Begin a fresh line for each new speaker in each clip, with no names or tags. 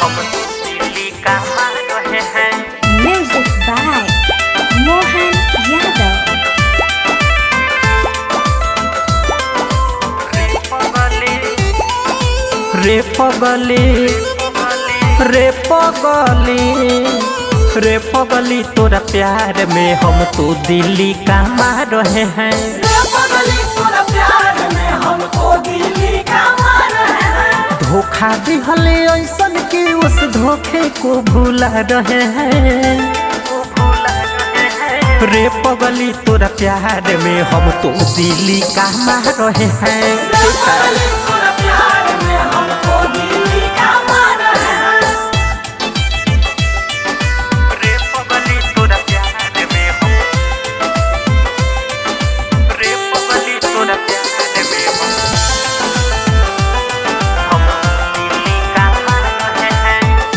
हम दिल्ली का मान रहे हैं।
Music by Mohan Yadav.
रे पगली रे पगली रे पगली तोरा प्यार में हम तो दिल्ली का मार रहे हैं। धोखा दिहले ऐसन कि उस धोखे को भूला रहे हैं। रे पगली तोरा प्यार में हम तो दिल्ली का मार रहे हैं।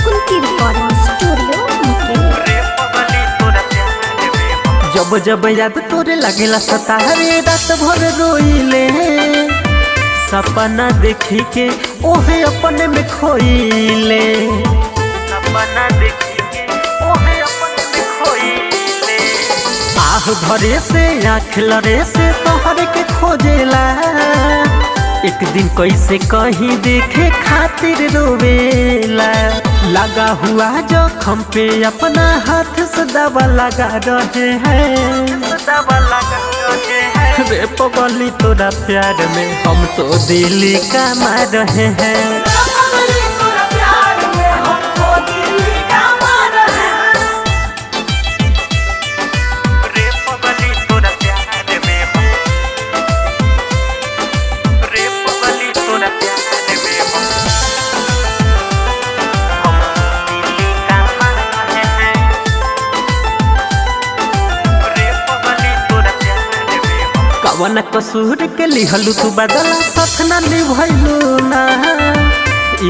Kunti Recording Studio, Mukesh.
जब जब याद तोरे लगेला सतारे रात भर रोइले। सपना देखी के ओहे अपने में खोइले। सपना देखी के ओहे अपने में खोइले। आह भरे से आँख लरे से तोहरे के खोजेला। एक दिन कैसे कहीं देखे खातिर रोवेला। लगा हुआ जख्म पे अपना हाथ से दवा लगा रहे हैं। रे पगली तोरा प्यार में हम तो दिल्ली का मार रहे हैं। कवन कसूर के लिहलू तू बदला सथ न निभैलू ना।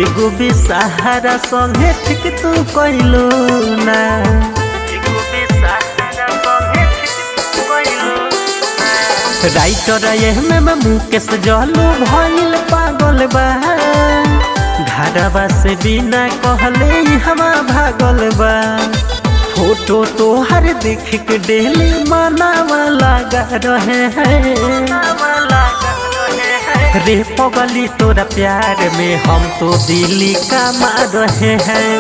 एगो बेसहारा संगे ठीक तू कइलू ना। राइटर में मुकेश जलू भइल पागल बा। घरवा से बिना कहले हवा भागल बा। फोटो तो हर देख के डेली मनावा लगा रहे हैं। रे पगली तोरा प्यार में हम तो दिल्ली का मार रहे हैं।